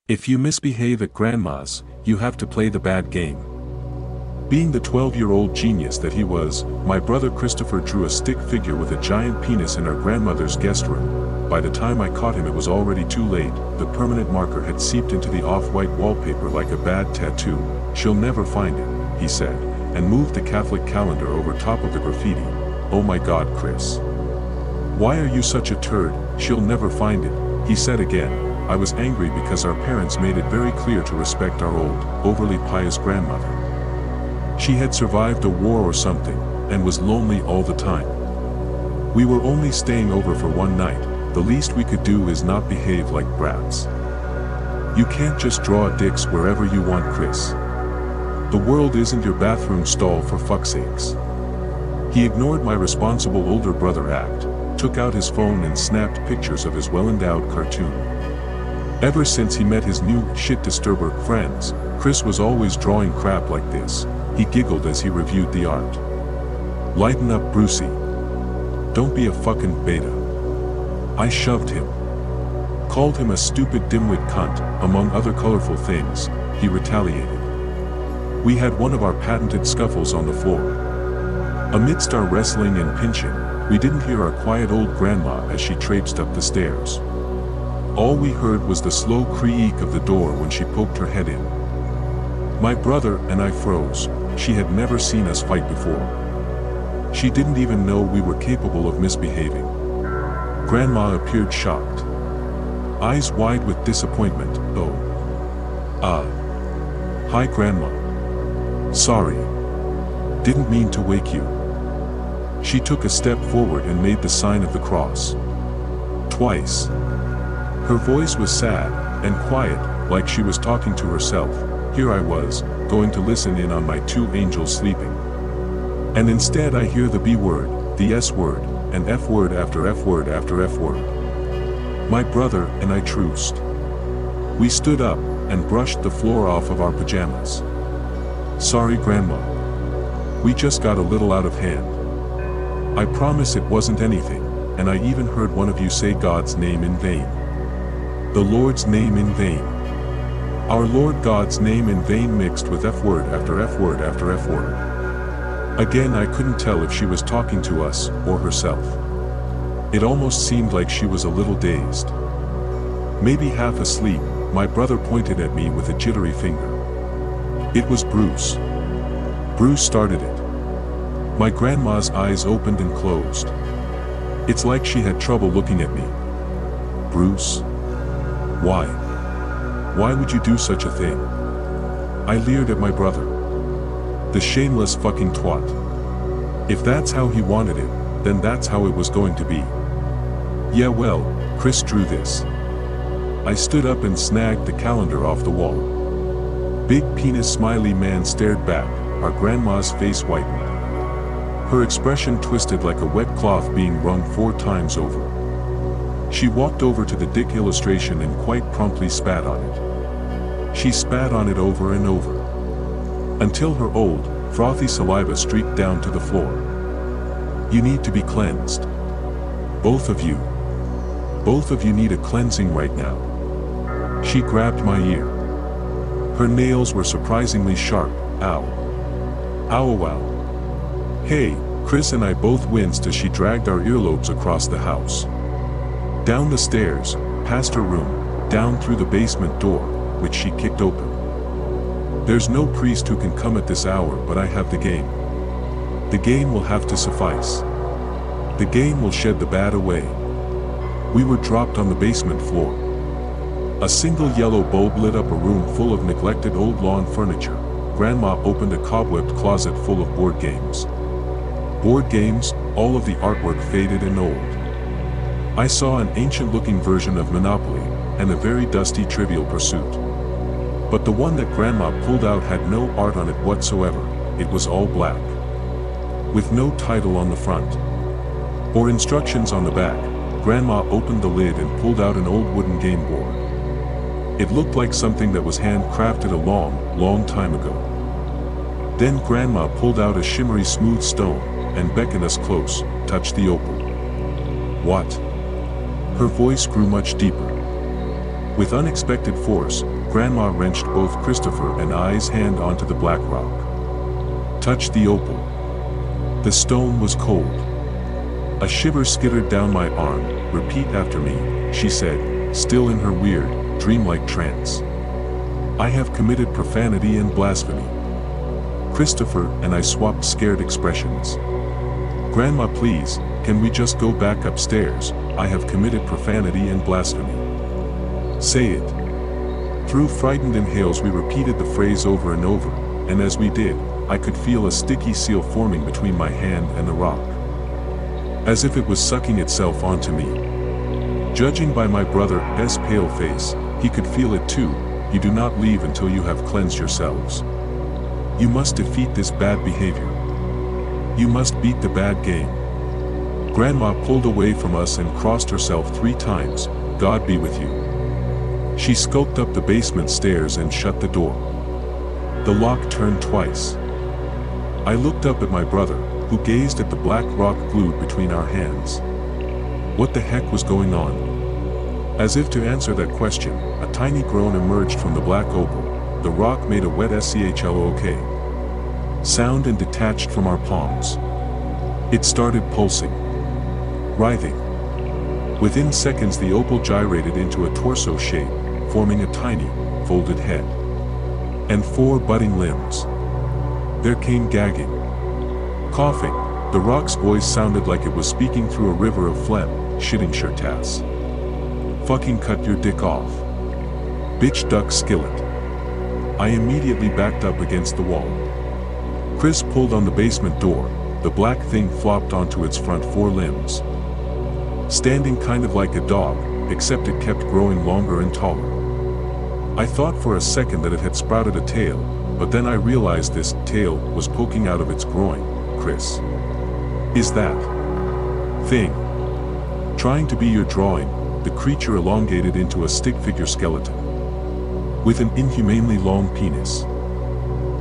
If you misbehave at Grandma's, you have to play the bad game. Being the 12-year-old genius that he was, my brother Christopher drew a stick figure with a giant penis in our grandmother's guest room. By the time I caught him it was already too late. The permanent marker had seeped into the off-white wallpaper like a bad tattoo. "She'll never find it," he said, and moved the Catholic calendar over top of the graffiti. "Oh my God, Chris. Why are you such a turd? She'll never find it," he said again. I was angry because our parents made it very clear to respect our old, overly pious grandmother. She had survived a war or something, and was lonely all the time. We were only staying over for one night. The least we could do is not behave like brats. You can't just draw dicks wherever you want, Chris. The world isn't your bathroom stall, for fuck's sakes. He ignored my responsible older brother act, took out his phone and snapped pictures of his well-endowed cartoon. Ever since he met his new shit disturber friends, Chris was always drawing crap like this. He giggled as he reviewed the art. "Lighten up, Brucey. Don't be a fucking beta." I shoved him. Called him a stupid dimwit cunt, among other colorful things. He retaliated. We had one of our patented scuffles on the floor. Amidst our wrestling and pinching, we didn't hear our quiet old grandma as she traipsed up the stairs. All we heard was the slow creak of the door when she poked her head in. My brother and I froze. She had never seen us fight before. She didn't even know we were capable of misbehaving. Grandma appeared shocked. Eyes wide with disappointment. "Oh. Hi Grandma. Sorry. Didn't mean to wake you." She took a step forward and made the sign of the cross. Twice. Her voice was sad and quiet, like she was talking to herself. Here I was, going to listen in on my two angels sleeping. And instead I hear the B word, the S word, and F word after F word after F word. My brother and I truced. We stood up and brushed the floor off of our pajamas. "Sorry Grandma. We just got a little out of hand. I promise it wasn't anything, and I even heard one of you say God's name in vain. The Lord's name in vain. Our Lord God's name in vain mixed with F word after F word after F word." Again I couldn't tell if she was talking to us or herself. It almost seemed like she was a little dazed. Maybe half asleep. My brother pointed at me with a jittery finger. It was Bruce. Bruce started it. My grandma's eyes opened and closed. It's like she had trouble looking at me. "Bruce? Why? Why would you do such a thing?" I leered at my brother. The shameless fucking twat. If that's how he wanted it, then that's how it was going to be. Yeah well, Chris drew this. I stood up and snagged the calendar off the wall. Big penis smiley man stared back, our grandma's face whitened. Her expression twisted like a wet cloth being wrung 4 times over. She walked over to the dick illustration and quite promptly spat on it. She spat on it over and over, until her old, frothy saliva streaked down to the floor. "You need to be cleansed. Both of you. Both of you need a cleansing right now." She grabbed my ear. Her nails were surprisingly sharp. "Ow. Ow wow." Hey, Chris and I both winced as she dragged our earlobes across the house. Down the stairs, past her room, down through the basement door, which she kicked open. There's no priest who can come at this hour, but I have the game. The game will have to suffice. The game will shed the bad away. We were dropped on the basement floor. A single yellow bulb lit up a room full of neglected old lawn furniture. Grandma opened a cobwebbed closet full of board games. Board games, all of the artwork faded and old. I saw an ancient-looking version of Monopoly, and a very dusty Trivial Pursuit. But the one that Grandma pulled out had no art on it whatsoever. It was all black, with no title on the front, or instructions on the back. Grandma opened the lid and pulled out an old wooden game board. It looked like something that was handcrafted a long, long time ago. Then Grandma pulled out a shimmery smooth stone, and beckoned us close. "Touch the opal." "What?" Her voice grew much deeper. With unexpected force, Grandma wrenched both Christopher and I's hand onto the black rock. Touched the opal. The stone was cold. A shiver skittered down my arm. "Repeat after me," she said, still in her weird, dreamlike trance. "I have committed profanity and blasphemy." Christopher and I swapped scared expressions. "Grandma, please, can we just go back upstairs? I have committed profanity and blasphemy." "Say it." Through frightened inhales we repeated the phrase over and over, and as we did, I could feel a sticky seal forming between my hand and the rock. As if it was sucking itself onto me. Judging by my brother's pale face, he could feel it too. "You do not leave until you have cleansed yourselves. You must defeat this bad behavior. You must beat the bad game." Grandma pulled away from us and crossed herself 3 times. "God be with you." She skulked up the basement stairs and shut the door. The lock turned twice. I looked up at my brother, who gazed at the black rock glued between our hands. What the heck was going on? As if to answer that question, a tiny groan emerged from the black opal. The rock made a wet SCHLOK sound and detached from our palms. It started pulsing. Writhing. Within seconds the opal gyrated into a torso shape, forming a tiny, folded head. And 4 budding limbs. There came gagging. Coughing. The rock's voice sounded like it was speaking through a river of phlegm. "Shitting shirtass. Fucking cut your dick off. Bitch duck skillet." I immediately backed up against the wall. Chris pulled on the basement door. The black thing flopped onto its front 4 limbs. Standing kind of like a dog, except it kept growing longer and taller. I thought for a second that it had sprouted a tail, but then I realized this tail was poking out of its groin. "Chris. Is that thing trying to be your drawing?" The creature elongated into a stick figure skeleton with an inhumanely long penis.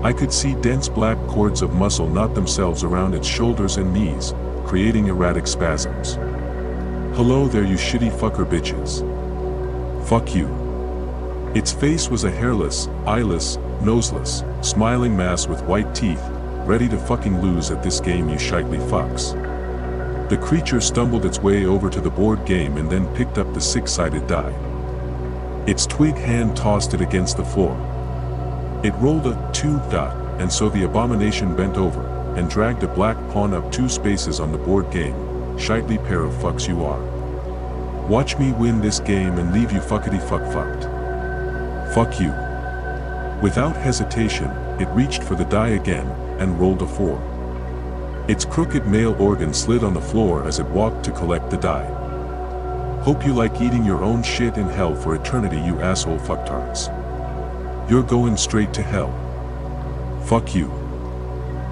I could see dense black cords of muscle knot themselves around its shoulders and knees, creating erratic spasms. "Hello there, you shitty fucker bitches. Fuck you." Its face was a hairless, eyeless, noseless, smiling mass with white teeth, ready to fucking lose at this game, you shitely fucks. The creature stumbled its way over to the board game and then picked up the 6-sided die. Its twig hand tossed it against the floor. It rolled a 2 dot, and so the abomination bent over and dragged a black pawn up 2 spaces on the board game. "Shitely pair of fucks you are. Watch me win this game and leave you fuckity fucked. Fuck you." Without hesitation, it reached for the die again and rolled a 4. Its crooked male organ slid on the floor as it walked to collect the die. "Hope you like eating your own shit in hell for eternity, you asshole fucktards. You're going straight to hell. Fuck you."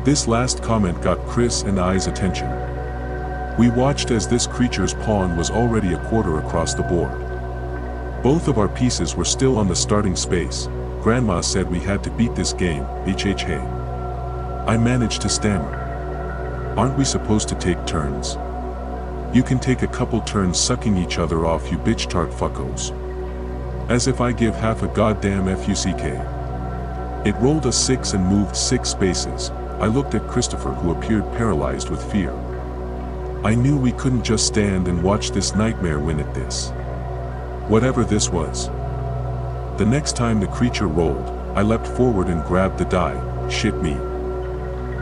This last comment got Chris and I's attention. We watched as this creature's pawn was already a quarter across the board. Both of our pieces were still on the starting space. Grandma said we had to beat this game, HHH. I managed to stammer. "Aren't we supposed to take turns? You can take a couple turns sucking each other off, you bitch tart fuckos." As if I give half a goddamn fuck. It rolled a 6 and moved 6 spaces. I looked at Christopher, who appeared paralyzed with fear. I knew we couldn't just stand and watch this nightmare win at this. Whatever this was. The next time the creature rolled, I leapt forward and grabbed the die. "Shit me.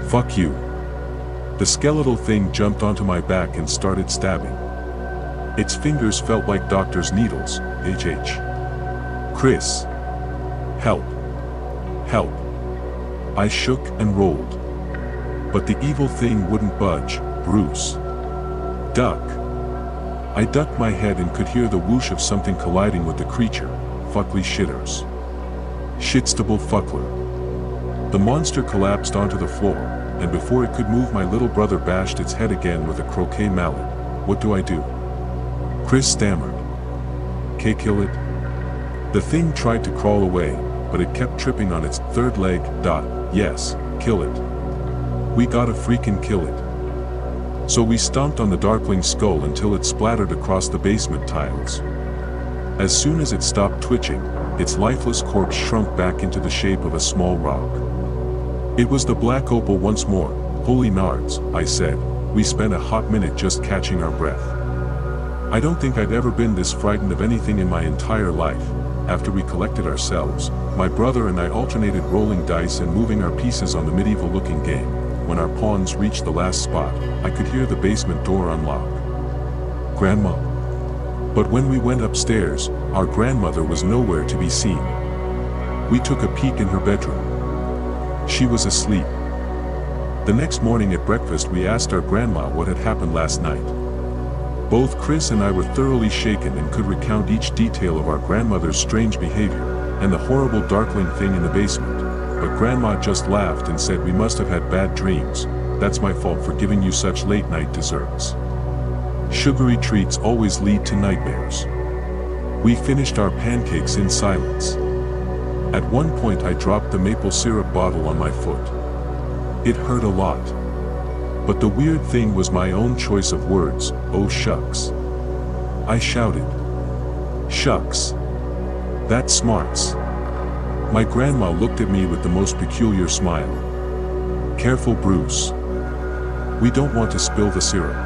Fuck you." The skeletal thing jumped onto my back and started stabbing. Its fingers felt like doctor's needles. "HH. Chris. Help. Help." I shook and rolled. But the evil thing wouldn't budge. "Bruce. Duck." I ducked my head and could hear the whoosh of something colliding with the creature. Fuckly shitters. Shitstable fuckler. The monster collapsed onto the floor, and before it could move my little brother bashed its head again with a croquet mallet. "What do I do?" Chris stammered. "K kill it?" The thing tried to crawl away, but it kept tripping on its 3rd leg. "Yes, kill it. We gotta freaking kill it." So we stomped on the darkling's skull until it splattered across the basement tiles. As soon as it stopped twitching, its lifeless corpse shrunk back into the shape of a small rock. It was the black opal once more. Holy nards, I said. We spent a hot minute just catching our breath. I don't think I'd ever been this frightened of anything in my entire life. After we collected ourselves, my brother and I alternated rolling dice and moving our pieces on the medieval-looking game. When our pawns reached the last spot, I could hear the basement door unlock. Grandma. But when we went upstairs, our grandmother was nowhere to be seen. We took a peek in her bedroom. She was asleep. The next morning at breakfast we asked our grandma what had happened last night. Both Chris and I were thoroughly shaken and could recount each detail of our grandmother's strange behavior, and the horrible darkling thing in the basement, but Grandma just laughed and said we must have had bad dreams. That's my fault for giving you such late-night desserts. Sugary treats always lead to nightmares. We finished our pancakes in silence. At one point I dropped the maple syrup bottle on my foot. It hurt a lot. But the weird thing was my own choice of words. Oh shucks. I shouted. Shucks. That smarts. My grandma looked at me with the most peculiar smile. Careful, Bruce. We don't want to spill the syrup.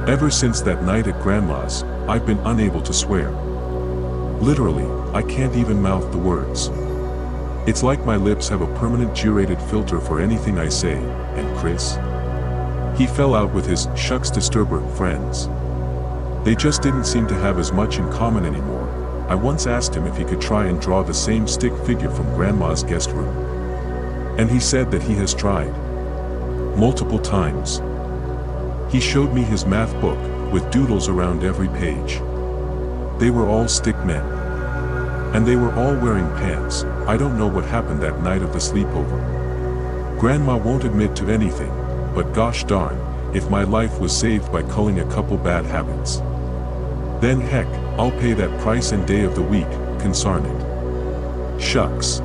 Ever since that night at Grandma's, I've been unable to swear. Literally, I can't even mouth the words. It's like my lips have a permanent G-rated filter for anything I say. And Chris? He fell out with his shucks disturber friends. They just didn't seem to have as much in common anymore. I once asked him if he could try and draw the same stick figure from Grandma's guest room. And he said that he has tried. Multiple times. He showed me his math book, with doodles around every page. They were all stick men. And they were all wearing pants. I don't know what happened that night of the sleepover. Grandma won't admit to anything, but gosh darn, if my life was saved by culling a couple bad habits, then heck, I'll pay that price and day of the week, consarn it. Shucks.